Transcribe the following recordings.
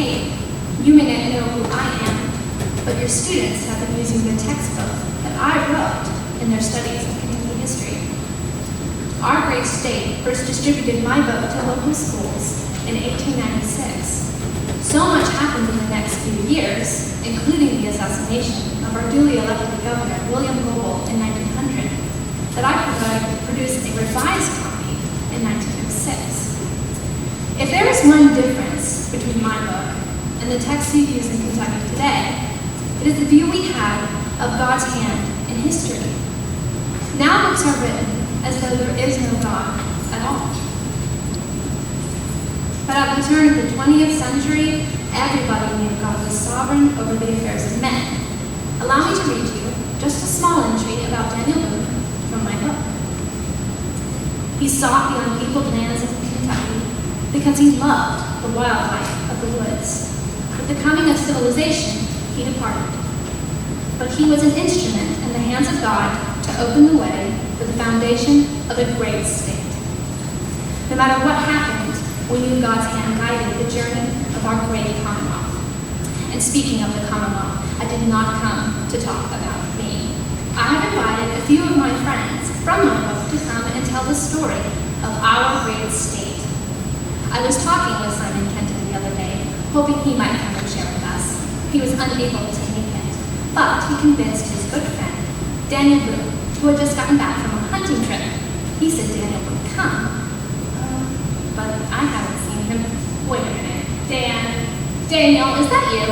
hey, you may not know who I am, but your students have been using the textbook that I wrote in their studies of Kentucky history. Our great state first distributed my book to local schools in 1896. So much happened in the next few years, including the assassination of our duly elected governor, William Goebel, in 1900, that I produced a revised copy in 1906. If there is one difference between my book and the texts you use in Kentucky today, it is the view we have of God's hand in history. Now books are written as though there is no God at all. But at the turn of the 20th century, everybody knew God was sovereign over the affairs of men. Allow me to read you just a small entry about Daniel Boone from my book. He sought the unpeopled lands of Kentucky because he loved the wildlife of the woods. With the coming of civilization, he departed. But he was an instrument in the hands of God to open the way for the foundation of a great state. No matter what happened, we knew God's hand guided the journey of our great Commonwealth. And speaking of the Commonwealth, I did not come to talk about me. I have invited a few of my friends from my book to come and tell the story of our great state. I was talking with Simon Kenton the other day, hoping he might come and share with us. He was unable to make it, but he convinced his good friend, Daniel Boone, who had just gotten back from a hunting trip. He said Daniel would come. But I haven't seen him. Wait a minute. Daniel, is that you?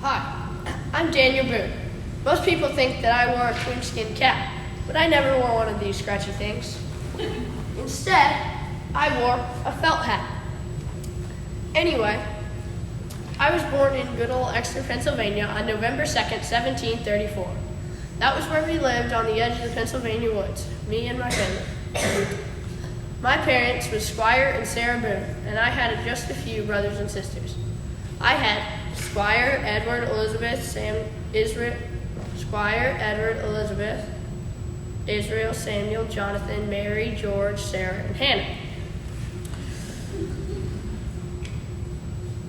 Hi, I'm Daniel Boone. Most people think that I wore a coonskin cap, but I never wore one of these scratchy things. Instead, I wore a felt hat. Anyway, I was born in good old Exeter, Pennsylvania on November 2nd, 1734. That was where we lived on the edge of the Pennsylvania woods, me and my family. My parents were Squire and Sarah Boone, and I had just a few brothers and sisters. I had Squire Edward Elizabeth Israel Samuel Jonathan Mary George Sarah and Hannah.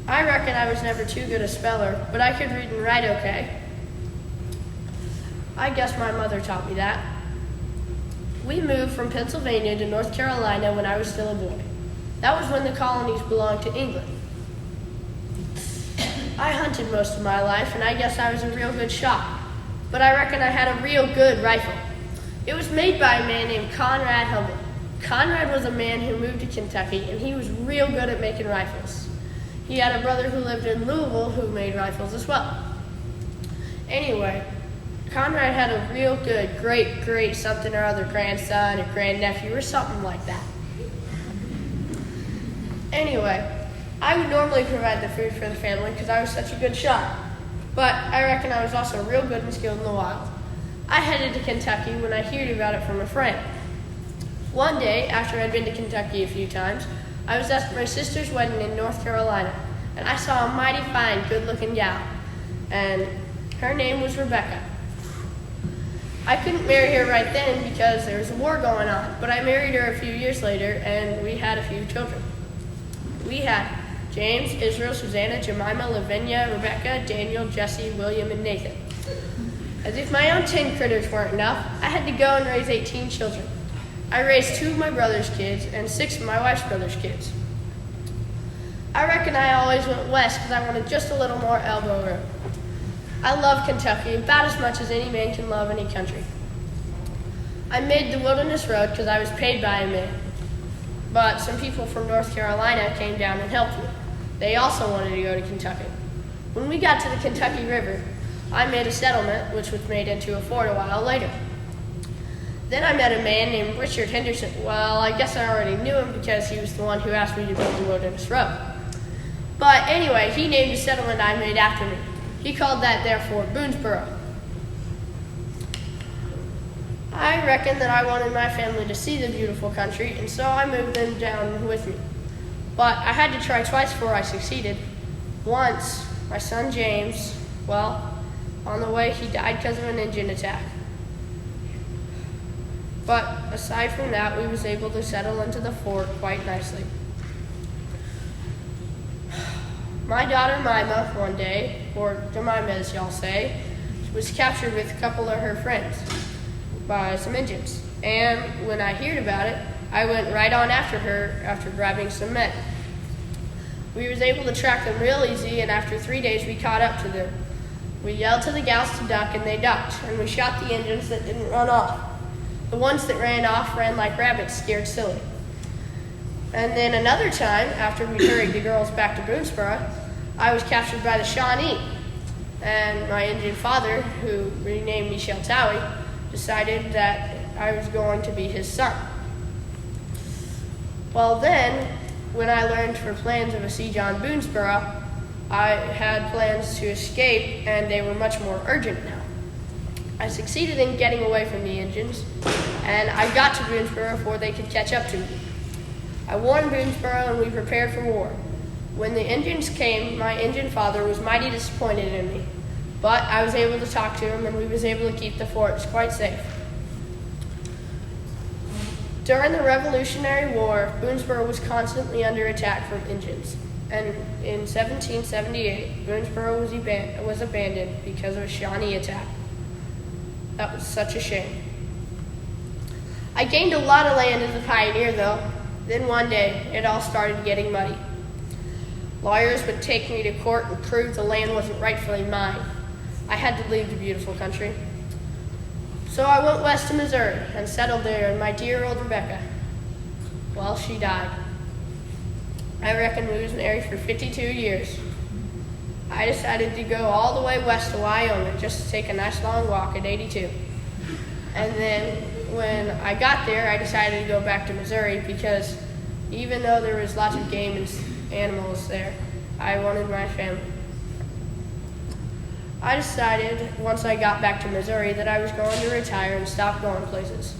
I reckon I was never too good a speller, but I could read and write okay. I guess my mother taught me that. We moved from Pennsylvania to North Carolina when I was still a boy. That was when the colonies belonged to England. I hunted most of my life, and I guess I was a real good shot, but I reckon I had a real good rifle. It was made by a man named Conrad Humboldt. Conrad was a man who moved to Kentucky, and he was real good at making rifles. He had a brother who lived in Louisville who made rifles as well. Anyway, Conrad had a real good great something or other grandson or grandnephew or something like that. Anyway, I would normally provide the food for the family because I was such a good shot. But I reckon I was also real good and skilled in the wild. I headed to Kentucky when I heard about it from a friend. One day, after I'd been to Kentucky a few times, I was at my sister's wedding in North Carolina, and I saw a mighty fine, good-looking gal, and her name was Rebecca. I couldn't marry her right then because there was a war going on, but I married her a few years later, and we had a few children. We had James, Israel, Susanna, Jemima, Lavinia, Rebecca, Daniel, Jesse, William, and Nathan. As if my own 10 critters weren't enough, I had to go and raise 18 children. I raised 2 of my brother's kids and 6 of my wife's brother's kids. I reckon I always went west because I wanted just a little more elbow room. I love Kentucky about as much as any man can love any country. I made the Wilderness Road because I was paid by a man. But some people from North Carolina came down and helped me. They also wanted to go to Kentucky. When we got to the Kentucky River, I made a settlement, which was made into a fort a while later. Then I met a man named Richard Henderson. Well, I guess I already knew him because he was the one who asked me to build the Wilderness Road. But anyway, he named the settlement I made after me. He called that, therefore, Boonesboro. I reckoned that I wanted my family to see the beautiful country, and so I moved them down with me. But I had to try twice before I succeeded. Once, my son James, well, on the way he died because of an engine attack. But aside from that, we was able to settle into the fort quite nicely. My daughter Mima one day, or Jemima as y'all say, was captured with a couple of her friends by some Indians. And when I heard about it, I went right on after her after grabbing some men. We was able to track them real easy, and after 3 days we caught up to them. We yelled to the gals to duck, and they ducked, and we shot the Indians that didn't run off. The ones that ran off ran like rabbits, scared silly. And then another time, after we hurried the girls back to Boonesboro, I was captured by the Shawnee. And my Indian father, who renamed me Sheltawi, decided that I was going to be his son. Well then, when I learned for plans of a siege on Boonesboro, I had plans to escape, and they were much more urgent now. I succeeded in getting away from the Indians, and I got to Boonesboro before they could catch up to me. I warned Boonesboro, and we prepared for war. When the Indians came, my Indian father was mighty disappointed in me, but I was able to talk to him, and we was able to keep the forts quite safe. During the Revolutionary War, Boonesboro was constantly under attack from Indians, and in 1778, Boonesboro was abandoned because of a Shawnee attack. That was such a shame. I gained a lot of land as a pioneer, though. Then one day, it all started getting muddy. Lawyers would take me to court and prove the land wasn't rightfully mine. I had to leave the beautiful country. So I went west to Missouri and settled there, and my dear old Rebecca, well, she died. I reckon we was married for 52 years. I decided to go all the way west to Wyoming just to take a nice long walk at 82. And then when I got there, I decided to go back to Missouri because even though there was lots of game and animals there, I wanted my family. I decided once I got back to Missouri that I was going to retire and stop going places.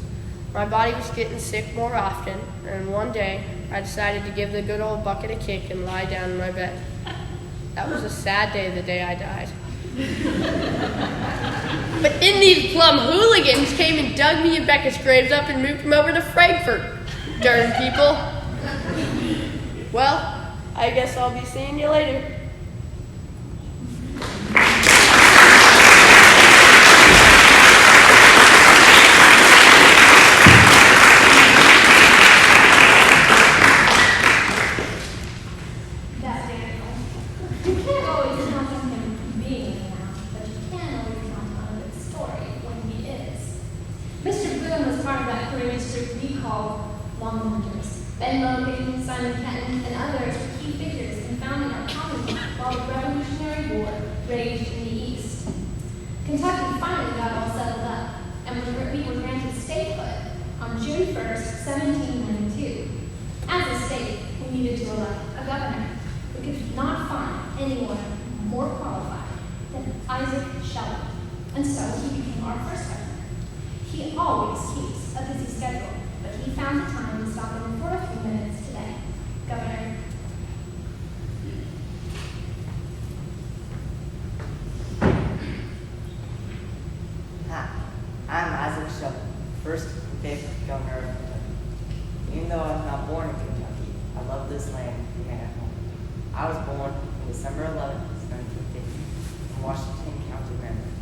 My body was getting sick more often, and one day I decided to give the good old bucket a kick and lie down in my bed. That was a sad day, the day I died. But then these plum hooligans came and dug me and Becca's graves up and moved them over to Frankfort. Darn people. Well, I guess I'll be seeing you later. That's Daniel. You can't always count on him being around, but you can always count on a good story when he is. Mr. Boone was part of that courageous group we call Longmorters. Ben Logan, Simon Kenton, and others were key figures in founding our Commonwealth while the Revolutionary War raged in the East. Kentucky finally got all settled up, and we were granted statehood on June 1st, 1792. As a state, we needed to elect a governor. We could not find anyone more qualified than Isaac Shelley, and so he became our first governor. He always keeps a busy schedule, but he found the time to stop in for a few minutes today. Governor. Hi, I'm Isaac Shelley, first and favorite governor of Kentucky. Even though I was not born in Kentucky, I love this land and made it home. I was born on December 11, 1750, in Washington County, Maryland.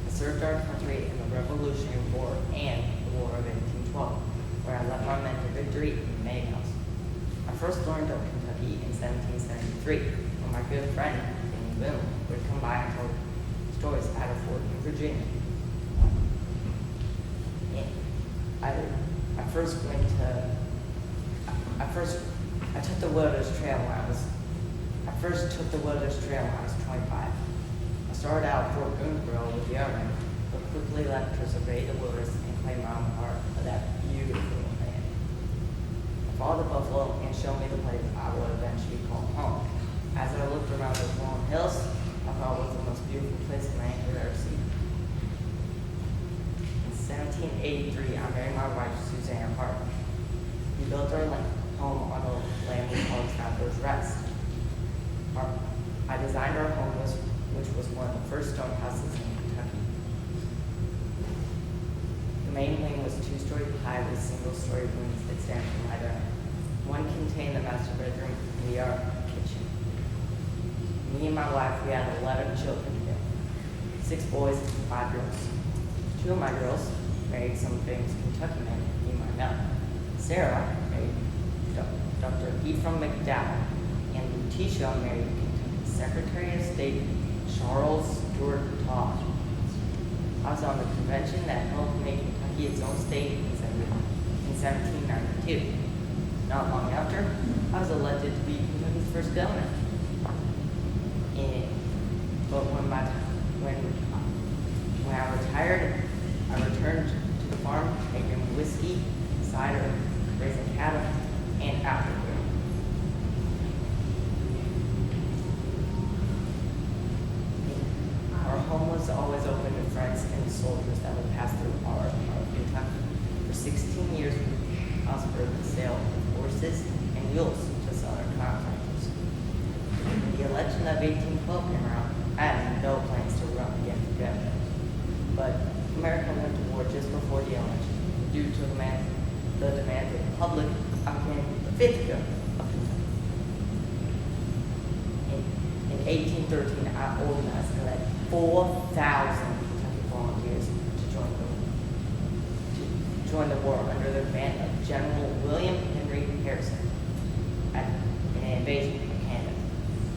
I served our country in the Revolutionary War and the War of 1812, where I led my men to victory in the May House. I first learned of Kentucky in 1773, when my good friend, Danny Boone, would come by and tell stories at a fort in Virginia. I took the Wilderness Trail when I was 25. I started out at Fort Boonesboro with the Army, but quickly left to survey the wilderness and claim my own part of that beautiful land. I followed the buffalo and showed me the place I would eventually call home. As I looked around those long hills, I thought it was the most beautiful place in land I've ever seen. In 1783, I married my wife, Susanna Hart. We built our home on the land we called Traveler's Rest. I designed our home, which was one of the first stone houses in Kentucky. No main wing was 2-story high with single-story rooms that stand from either end. One contained the master bedroom and the other kitchen. Me and my wife, we had 11 children together. 6 boys and 5 girls. 2 of my girls married some famous Kentucky men you might know. Sarah married Dr. Ephraim McDowell, and Lutetia married Kentucky Secretary of State Charles Stewart Todd. I was on the convention that helped make Kentucky its own state in 1792. Not long after, I was elected to be Kentucky's first governor. But when I retired, I returned to the farm, making whiskey, cider, raising cattle, and apple growing. Our home was always open to friends and soldiers that would pass through our part of Kentucky. For 16 years, we prospered the sale of horses and mules to southern contractors. When the election of 1812 came around, I had no plans to run again for governor. But America went to war just before the election due to the demand of the public. I became the 5th governor of Kentucky. In 1813, I organized and led 4,000 Kentucky volunteers to join the war under the command of General William Henry Harrison in an invasion of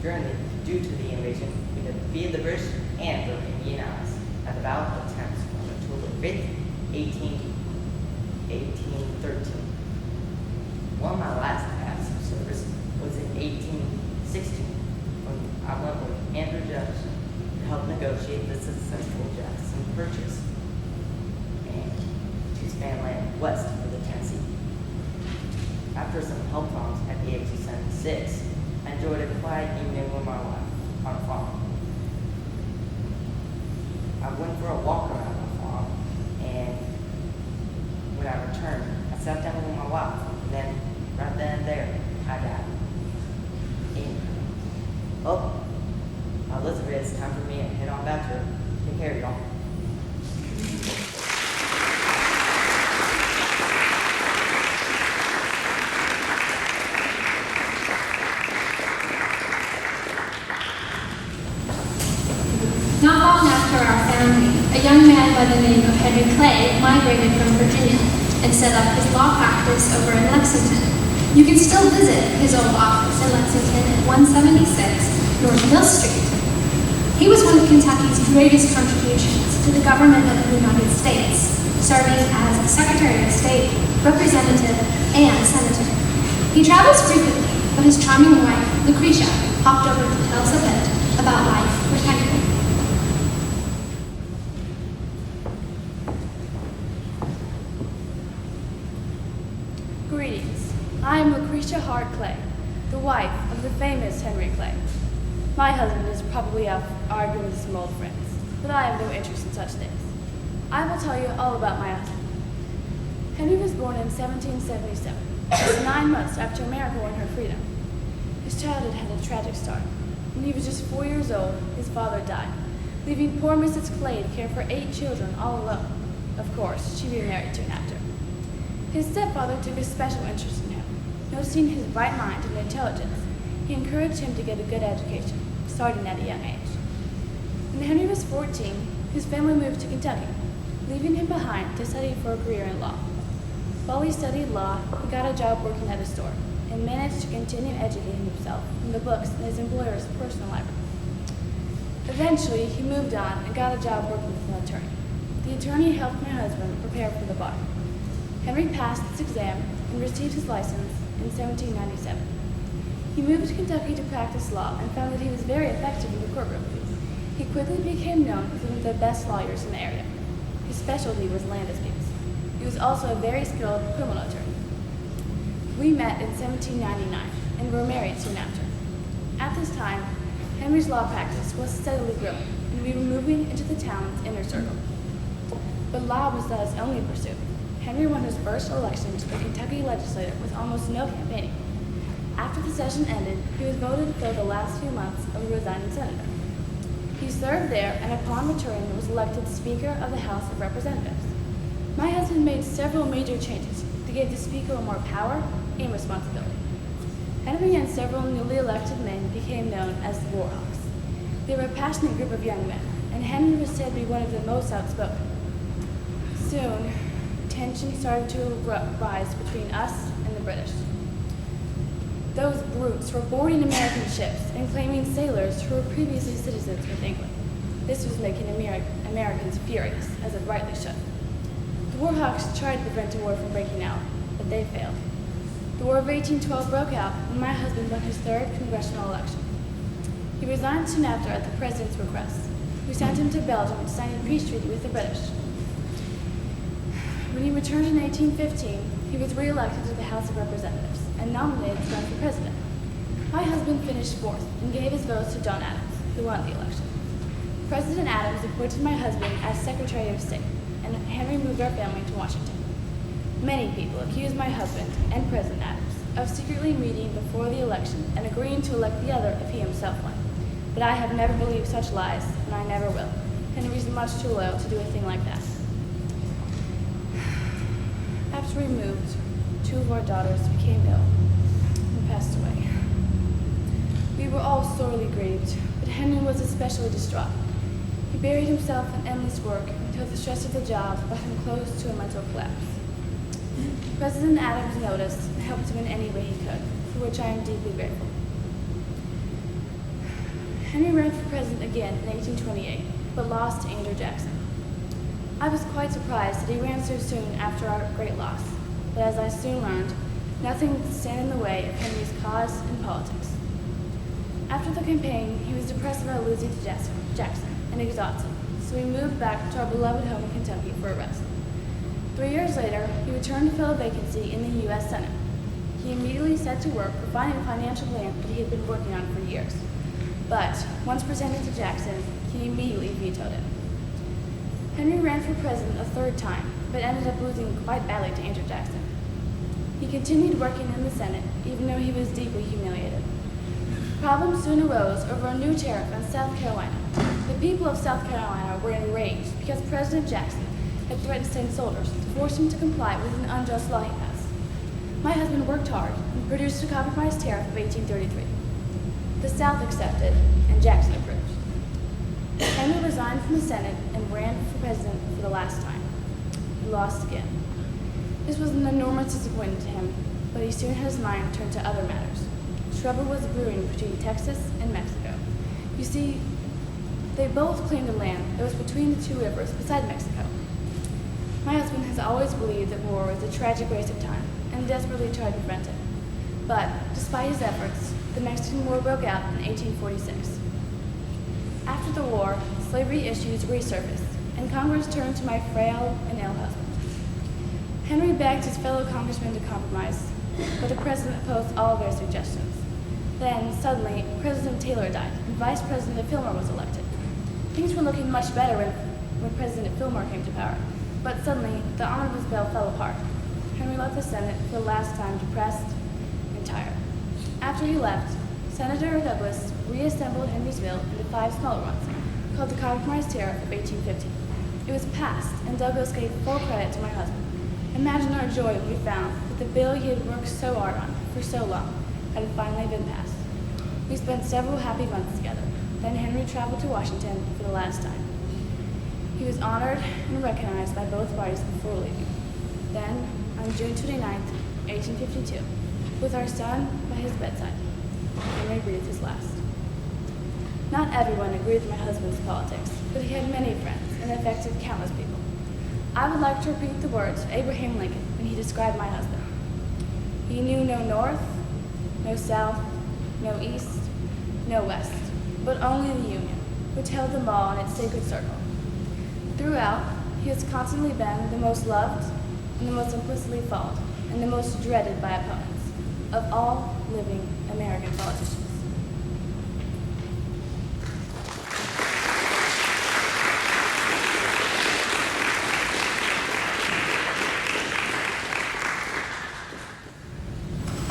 Canada. Due to the invasion, we defeated the British and the Indian allies at the Battle of Thames on October 5th, 1813. One of my last acts of service was in 1816 when I went with Andrew Jackson to help negotiate the successful Jackson Purchase and to expand land west of the Tennessee. After some health problems at the age of 76, I enjoyed a quiet evening with my wife on a farm. I went for a walk around the farm, and when I returned, I sat down with my wife, and then, right then and there, I died. Elizabeth, it's time for me to head on back to her. Take care, y'all. Not long after our founding, a young man by the name of Henry Clay migrated from Virginia and set up his law practice over in Lexington. You can still visit his old office in Lexington at 176 North Mill Street. He was one of Kentucky's greatest contributions to the government of the United States, serving as Secretary of State, Representative, and Senator. He travels frequently, but his charming wife, Lucretia, hopped over to tell us a bit about life with Henry. Greetings. I am Lucretia Hart Clay, the wife of the famous Henry Clay. My husband is probably out arguing with some old friends, but I have no interest in such things. I will tell you all about my husband. Henry was born in 1777, just 9 months after America won her freedom. His childhood had a tragic start. When he was just 4 years old, his father died, leaving poor Mrs. Clay to care for 8 children all alone. Of course, she remarried to an actor. His stepfather took a special interest in him. Noticing his bright mind and intelligence, he encouraged him to get a good education, starting at a young age. When Henry was 14, his family moved to Kentucky, leaving him behind to study for a career in law. While he studied law, he got a job working at a store and managed to continue educating himself from the books in his employer's personal library. Eventually, he moved on and got a job working with an attorney. The attorney helped my husband prepare for the bar. Henry passed his exam and received his license in 1797. He moved to Kentucky to practice law and found that he was very effective in the courtroom. He quickly became known as one of the best lawyers in the area. His specialty was land disputes. He was also a very skilled criminal attorney. We met in 1799 and were married soon after. At this time, Henry's law practice was steadily growing, and we were moving into the town's inner circle. But law was not his only pursuit. Henry won his first election to the Kentucky legislature with almost no campaigning. After the session ended, he was voted to fill the last few months of a resigning senator. He served there and upon returning was elected Speaker of the House of Representatives. My husband made several major changes to give the Speaker more power and responsibility. Henry and several newly elected men became known as the Warhawks. They were a passionate group of young men, and Henry was said to be one of the most outspoken. Soon, tension started to rise between us and the British. Those brutes were boarding American ships and claiming sailors who were previously citizens of England. This was making Americans furious, as it rightly should. The Warhawks tried to prevent a war from breaking out, but they failed. The War of 1812 broke out when my husband won his third congressional election. He resigned soon after at the president's request, who sent him to Belgium to sign a peace treaty with the British. When he returned in 1815, he was re-elected to the House of Representatives and nominated to run for president. My husband finished fourth and gave his votes to John Adams, who won the election. President Adams appointed my husband as Secretary of State, and Henry moved our family to Washington. Many people accused my husband and President Adams of secretly meeting before the election and agreeing to elect the other if he himself won. But I have never believed such lies, and I never will. Henry's much too loyal to do a thing like that. After we moved, two of our daughters became ill and passed away. We were all sorely grieved, but Henry was especially distraught. He buried himself in endless work until the stress of the job brought him close to a mental collapse. President Adams noticed and helped him in any way he could, for which I am deeply grateful. Henry ran for president again in 1828, but lost to Andrew Jackson. I was quite surprised that he ran so soon after our great loss, but as I soon learned, nothing could stand in the way of Henry's cause and politics. After the campaign, he was depressed about losing to Jackson and exhausted, so we moved back to our beloved home in Kentucky for a rest. 3 years later, he returned to fill a vacancy in the U.S. Senate. He immediately set to work refining a financial plan that he had been working on for years. But once presented to Jackson, he immediately vetoed it. Henry ran for president a third time, but ended up losing quite badly to Andrew Jackson. He continued working in the Senate, even though he was deeply humiliated. Problems soon arose over a new tariff on South Carolina. The people of South Carolina were enraged because President Jackson had threatened to send soldiers to force him to comply with an unjust law he passed. My husband worked hard and produced a compromise tariff of 1833. The South accepted, and Jackson approved. Henry resigned from the Senate and ran for president for the last time. He lost again. This was an enormous disappointment to him, but he soon had his mind turned to other matters. Trouble was brewing between Texas and Mexico. You see, they both claimed the land that was between the two rivers beside Mexico. My husband has always believed that war was a tragic waste of time and desperately tried to prevent it. But despite his efforts, the Mexican War broke out in 1846. After the war, slavery issues resurfaced, and Congress turned to my frail and ill husband. Henry begged his fellow congressmen to compromise, but the president opposed all their suggestions. Then, suddenly, President Taylor died, and Vice President Fillmore was elected. Things were looking much better when President Fillmore came to power, but suddenly, the omnibus bill fell apart. Henry left the Senate for the last time, depressed and tired. After he left, Senator Douglas reassembled Henry's bill into 5 smaller ones, called the Compromise Tariff of 1850. It was passed, and Douglas gave full credit to my husband. Imagine our joy when we found that the bill he had worked so hard on for so long had finally been passed. We spent several happy months together. Then Henry traveled to Washington for the last time. He was honored and recognized by both parties before leaving. Then, on June 29, 1852, with our son by his bedside, Henry breathed his last. Not everyone agreed with my husband's politics, but he had many friends and affected countless people. I would like to repeat the words of Abraham Lincoln when he described my husband. He knew no north, no south, no east, no west, but only the Union, which held them all in its sacred circle. Throughout, he has constantly been the most loved and the most implicitly followed and the most dreaded by opponents of all living American politicians.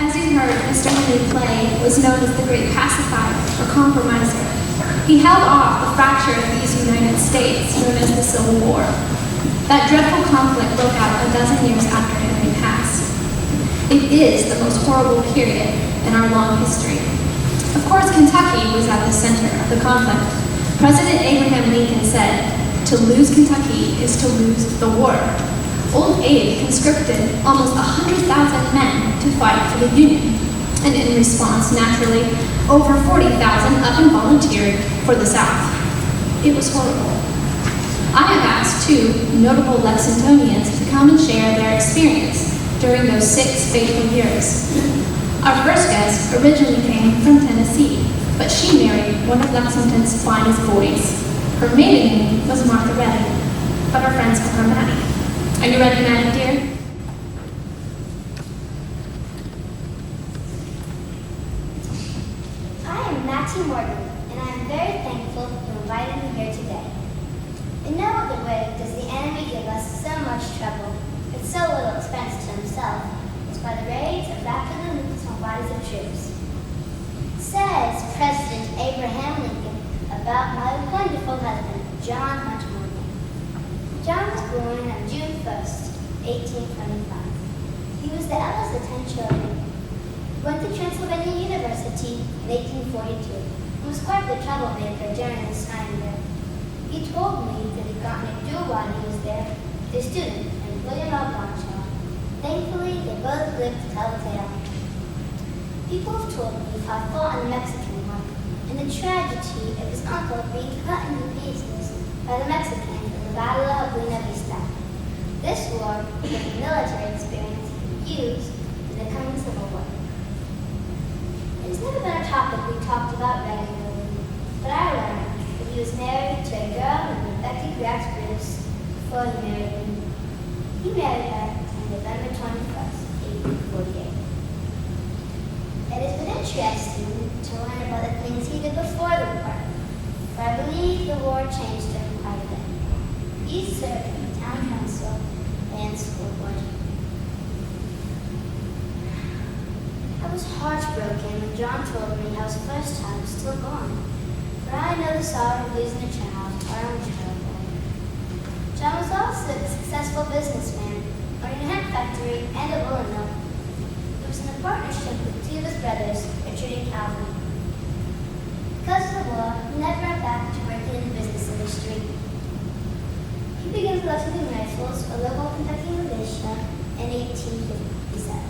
As you heard, Mr. Henry Clay was known as the Great Pacifier or Compromiser. He held off the fracture of these United States known as the Civil War. That dreadful conflict broke out a dozen years after Henry passed. It is the most horrible period in our long history. Of course, Kentucky was at the center of the conflict. President Abraham Lincoln said, "To lose Kentucky is to lose the war." Old Abe conscripted almost 100,000 men to fight for the Union. And in response, naturally, over 40,000 up and volunteered for the South. It was horrible. I have asked two notable Lexingtonians to come and share their experience during those 6 fateful years. Our first guest originally came from Tennessee, but she married one of Lexington's finest boys. Her maiden name was Martha Redding, but our friends call her Maddie. Are you ready, Maddie, dear? I am Matthew Morgan, and I am very thankful you invited me here today. In no other way does the enemy give us so much trouble, with so little expense to himself, as by the raids of rapid movements on bodies of troops. Says President Abraham Lincoln about my wonderful husband, John Hunt Morgan. John was born on June 1st, 1825. He was the eldest of 10 children. He went to Transylvania University in 1842 and was quite the troublemaker during his time there. He told me that he'd gotten a duel while he was there with a student named William L. Blanchard. Thankfully, they both lived to tell the tale. People have told me how I fought in the Mexican War and the tragedy of his uncle being cut into pieces by the Mexicans in the Battle of Buena Vista. This war was a military experience used in the coming Civil War. It has never been a topic we talked about regularly, but I learned that he was married to a girl named Rebecca Grax Bruce before he married me. He married her on November 21st, 1848. It has been interesting to learn about the things he did before the war, for I believe the war changed him quite a bit. He served in the town council and school board. I was heartbroken when John told me how his first child was still gone, for I know the sorrow of losing a child, our own child. John was also a successful businessman, owning a hemp factory and a woolen mill. He was in a partnership with two of his brothers, Richard and Calvin. Because of the war, he never went back to working in the business industry. He began collecting rifles for local Kentucky militia in 1857.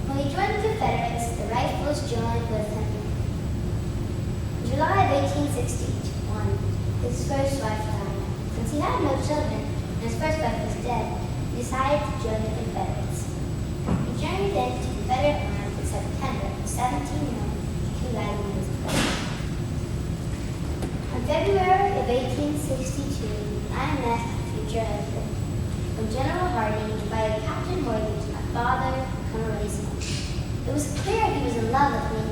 When he joined the Confederates, the Rifles joined with him. In July of 1861, his first wife died. Since he had no children and his first wife was dead, he decided to join the Confederates. He journeyed into Confederate lines in September of 1792 riding his plane. On February of 1862, I met my future husband, when General Hardee invited Captain Morgan to my father, Colonel Ray's home. It was clear he was in love with me.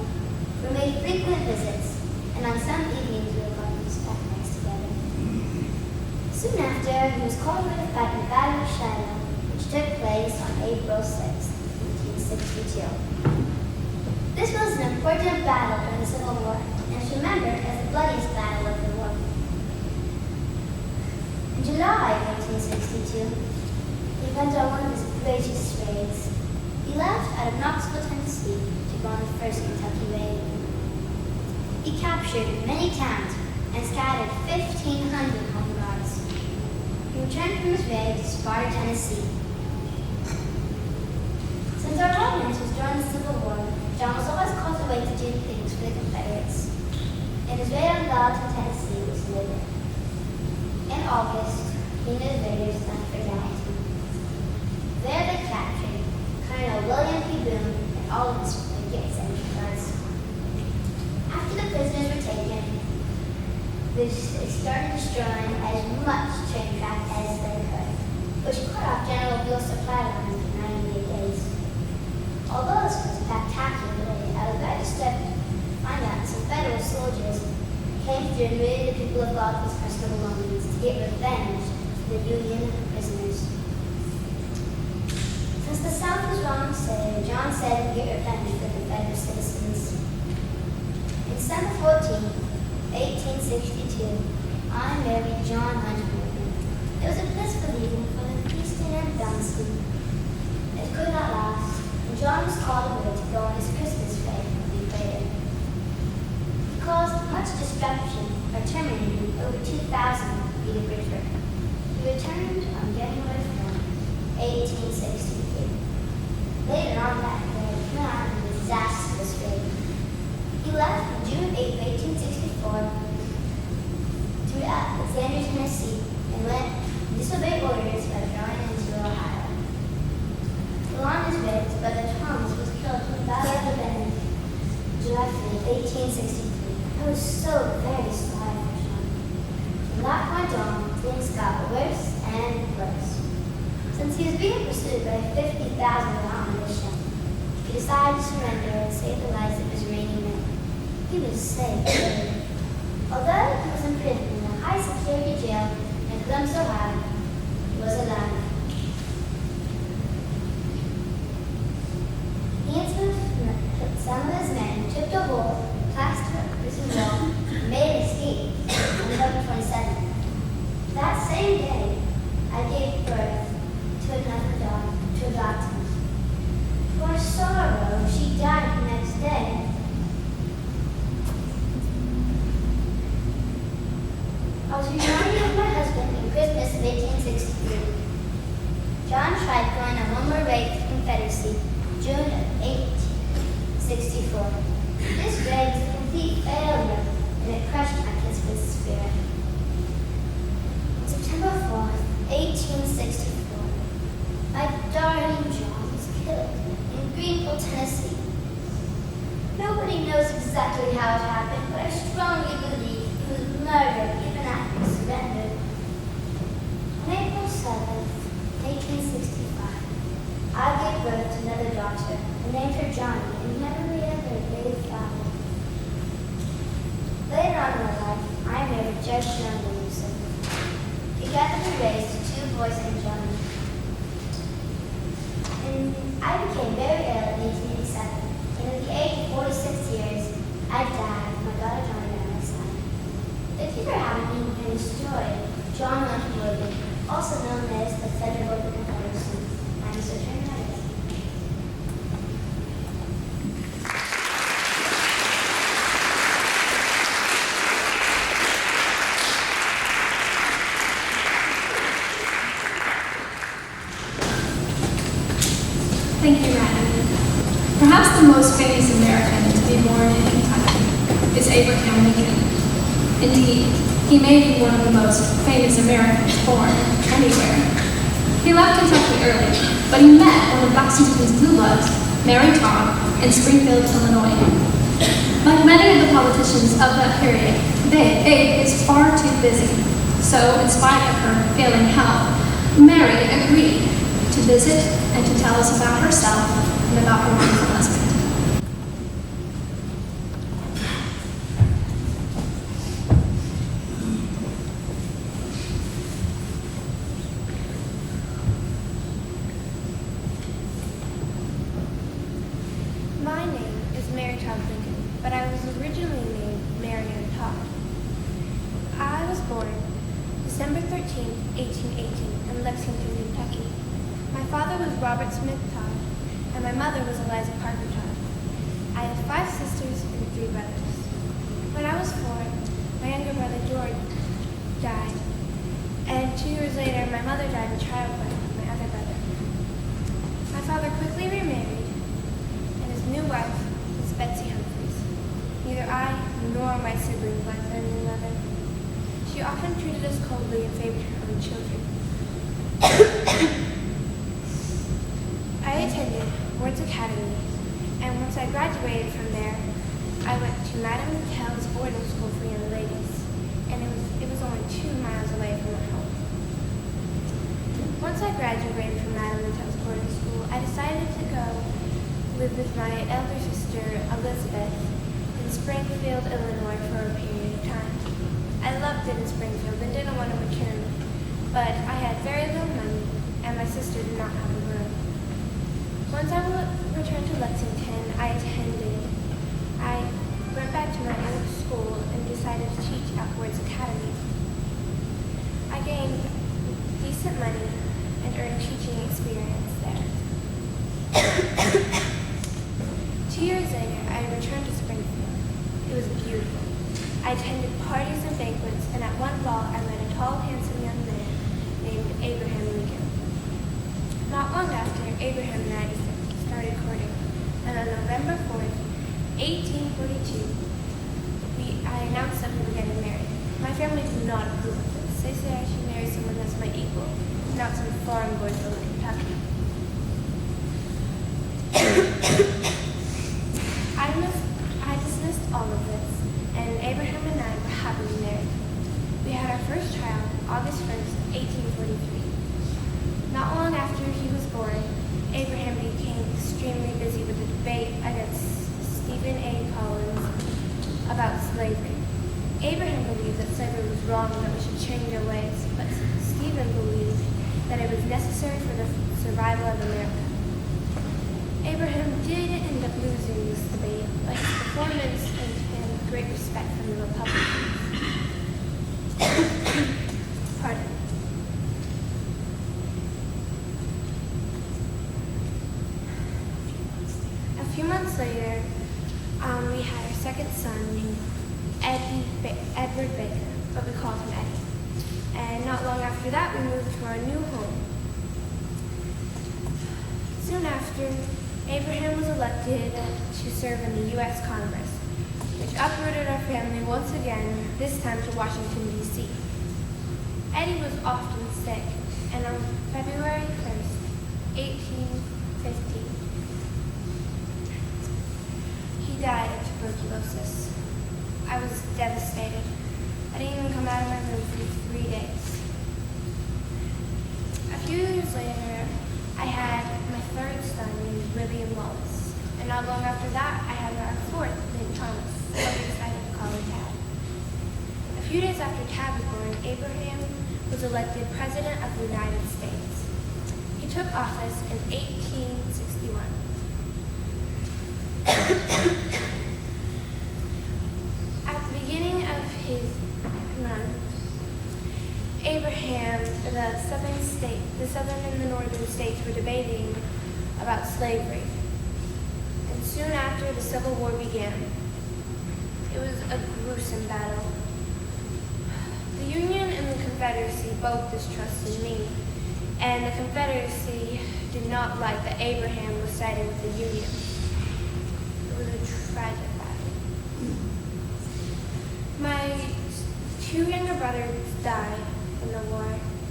We made frequent visits, and on some evenings we would go on horseback rides together. Soon after, he was called away to fight in the Battle of Shiloh, which took place on April 6, 1862. This was an important battle during the Civil War, and is remembered as the bloodiest battle of the war. In July of 1862, he went on one of his greatest raids. He left out of Knoxville, Tennessee, to go on the first Kentucky raid. He captured many towns and scattered 1,500 home guards. He returned from his raid to Sparta, Tennessee. Since our romance was during the Civil War, John was always called away to do things for the Confederates. And his raid on Gallatin, Tennessee was livid. In August, he and his raiders left for Gallatin. There they captured Colonel William P. Boone and all of his frigates and guards. After the prisoners were taken, they started destroying as much train track as they could, which cut off General Bill's supply lines for 98 days. Although this was a spectacular raid, I was glad to find out that some federal soldiers came through and raided the people of Gallauden's personal belongings to get revenge for the Union prisoners. Since the South was wrong to say, John said he'd get revenge for Confederate citizens. On December 14th, 1862, I married John Hunt Morgan. It was a blissful evening full of feasting and dancing. It could not last, and John was called away to go on his Christmas fair a week later. He caused much disruption by terminating over 2,000 feet of bridge work. He returned on January 4, 1863. Later on that day, he went on a disastrous raid. He left on June 8, 1864 to Alexandria, Tennessee, and went and disobeyed orders by going into Ohio. While on his way, his brother Thomas was killed in the Battle of the Bend, July 5, 1863. I was so very sorry for John. From that point on, things got worse and worse. Since he was being pursued by a 50,000-pound militia, he decided to surrender and save the lives of his remaining men. He was saved. Although he was imprisoned in a high-security jail in Columbus, Ohio, he was alive. He and some of his men took a hole, plastered up the prison wall, and made an escape on November 27th. That same day, I gave birth to another daughter. To our sorrow, she died the next day. I was reminded of my husband in Christmas of 1863. John tried going on one more raid to the Confederacy, June of 1864. This raid was a complete failure, and it crushed my Christmas spirit. On September 4th, 1864, my darling John was killed in Greenville, Tennessee. Nobody knows exactly how it happened, but I strongly believe he was murdered even after he surrendered. On April 7th, 1865, I gave birth to another daughter and named her Johnny in memory of her brave father. Later on in my life, I married Judge John Williamson. Together we raised 2 boys named Johnny. And I became very ill in 1887, and at the age of 46 years, I died with my daughter Johnny by my side. The keeper having been destroyed, John Hunt Morgan, also known as the Federal Confederacy, and Mr. Trinidad. Thank you, Randy. Perhaps the most famous American to be born in Kentucky is Abraham Lincoln. Indeed, he may be one of the most famous Americans born anywhere. He left Kentucky early, but he met one of Lexington's blue bloods, Mary Todd, in Springfield, Illinois. Like many of the politicians of that period, Abe is far too busy. So, in spite of her failing health, Mary agreed to visit and to tell us about herself and about her wonderful husband. My name is Mary Todd Lincoln, but I was originally named Mary Ann Todd. I was born December 13, 1818, in Lexington, Kentucky. My father was Robert Smith Todd, and my mother was Eliza Parker Todd. I have 5 sisters and 3 brothers. When I was 4, my younger brother George died, and 2 years later, my mother died in childbirth with my other brother. My father quickly remarried, and his new wife was Betsy Humphreys. Neither I nor my siblings liked their new mother. She often treated us coldly and favored her own children. I attended Ward's Academy, and once I graduated from there, I went to Madame Littell's boarding school for young ladies, and it was only 2 miles away from my home. Once I graduated from Madame Littell's boarding school, I decided to go live with my elder sister, Elizabeth, in Springfield, Illinois for a period of time. I loved it in Springfield and didn't want to return, but I had very little money, and my sister did not have a room. Once I returned to Lexington, I went back to my old school and decided to teach at Woods Academy. I gained decent money and earned teaching experience there. 2 years later, I returned to Springfield. It was beautiful. I attended parties and banquets, and at one ball I met a tall, handsome young man named Abraham Lincoln. Not long after, Abraham and I started courting, and on November 4th, 1842, I announced that we were getting married. My family did not approve of this. They said I should marry someone that's my equal, not some foreign boy from Kentucky. I dismissed all of this, and Abraham and I were happily married. We had our first child, August 1st, 1843. Not long after he was born, Abraham became extremely busy with a debate against Stephen A. Collins about slavery. Abraham believed that slavery was wrong and that we should change our ways, but Stephen believed that it was necessary for the survival of America. Abraham did end up losing this debate, but his performance earned him great respect from the Republicans. Pardon. A few months later, we had our second son named Edward Baker, but we called him Eddie. And not long after that, we moved to our new home. Soon after, Abraham was elected to serve in the U.S. Congress, which uprooted our family once again, this time to Washington, D.C. Eddie was often sick, and on February 1st, 1850, he died of tuberculosis. I was devastated. I didn't even come out of my room for 3 days. A few years later, I had my third son named William Wallace. And not long after that, I had our fourth named Thomas. So we decided to call him Tad. A few days after Tad was born, Abraham was elected President of the United States. He took office in 1861. At the beginning of his run, Abraham, the southern and the northern states were debating about slavery. And soon after, the Civil War began. It was a gruesome battle. The Union and the Confederacy both distrusted me, and the Confederacy did not like that Abraham was siding with the Union. It was a tragic battle. My two younger brothers died in the war,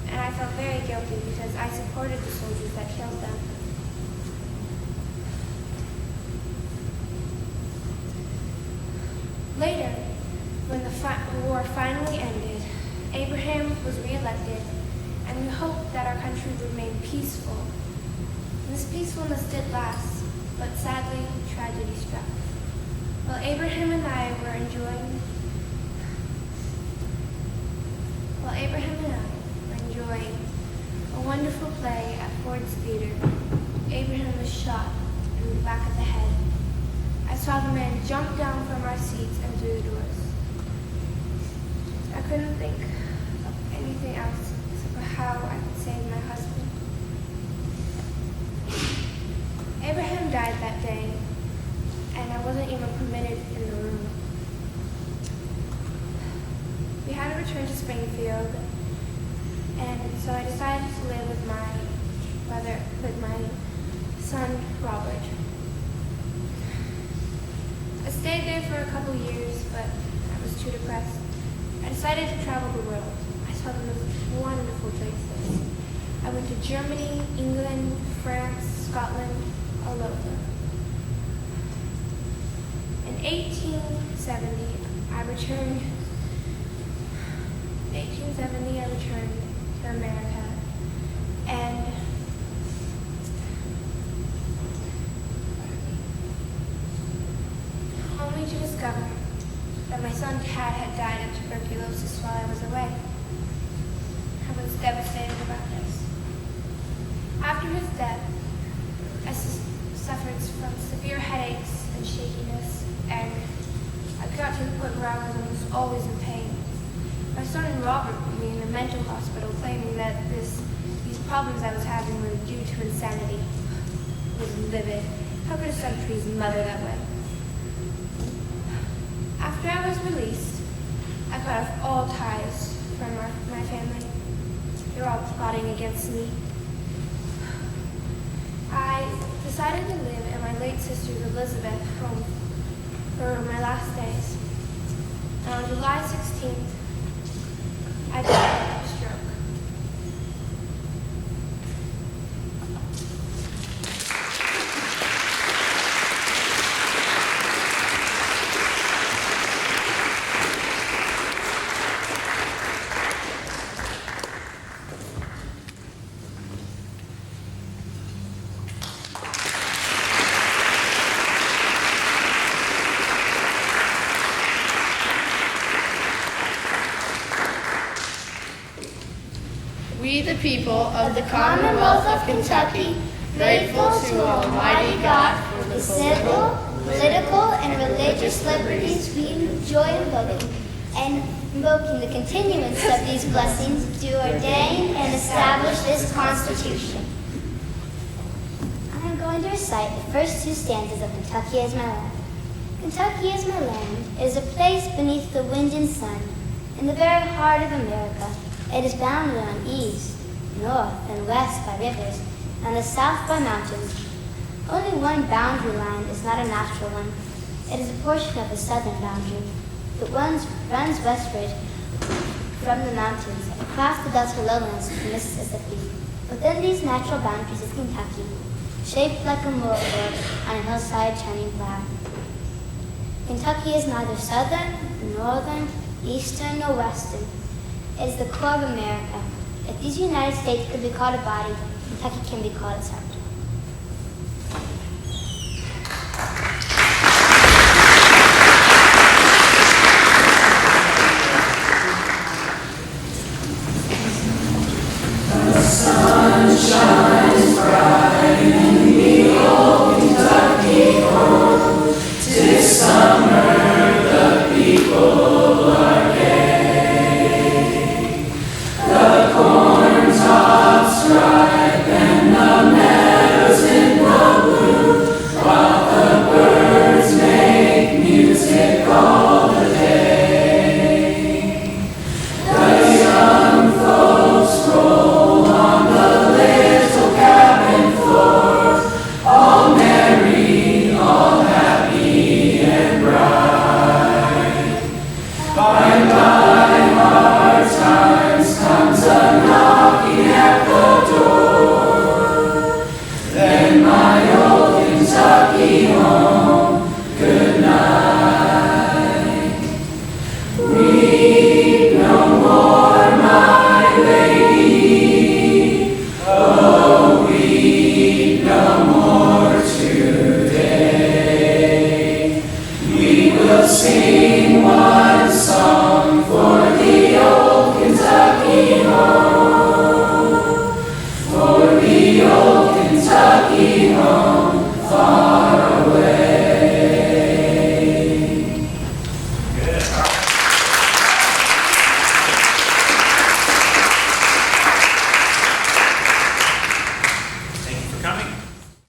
and I felt very guilty because I supported the soldiers that killed them. Later, when the war finally ended, Abraham was re-elected, and we hoped that our country would remain peaceful. And this peacefulness did last, but sadly, tragedy struck. While Abraham and I were enjoying a wonderful play at Ford's Theater, Abraham was shot in the back of the head. I saw the man jump down from our seats and through the doors. I couldn't think of anything else except for how I could save my husband. Abraham died that day, and I wasn't even permitted in the room. We had to return to Springfield, and so I decided to live with my son, Robert. I stayed there for a couple years, but I was too depressed. I decided to travel the world. I saw the most wonderful places. I went to Germany, England, France, Scotland, all over. In 1870, I returned to America, and only to discover that my son Tad had died of tuberculosis while I was away. I was devastated about this. After his death, I suffered from severe headaches and shakiness, and I I got to the point where I was almost always in pain. My son and Robert put me in a mental hospital, claiming that these problems I was having were due to insanity. I was livid. How could a son treat his mother that way? After I was released, I cut off all ties from my family. They were all plotting against me. I decided to live at my late sister's Elizabeth home for my last days. And on July 16th, I died of a stroke. We, the people of the Commonwealth of Kentucky, grateful to Almighty God for the civil, political, and religious liberties we enjoy and invoking the continuance of these blessings, do ordain and establish this Constitution. I am going to recite the first two stanzas of Kentucky is My Land. Kentucky is my land. It is a place beneath the wind and sun, in the very heart of America. It is bounded on east, north, and west by rivers, and the south by mountains. Only one boundary line is not a natural one. It is a portion of the southern boundary. It runs westward from the mountains, across the Delta lowlands to the Mississippi. Within these natural boundaries is Kentucky, shaped like a moorboard on a hillside turning black. Kentucky is neither southern, northern, eastern, nor western. It is the core of America. If these United States could be called a body, Kentucky can be called its heart.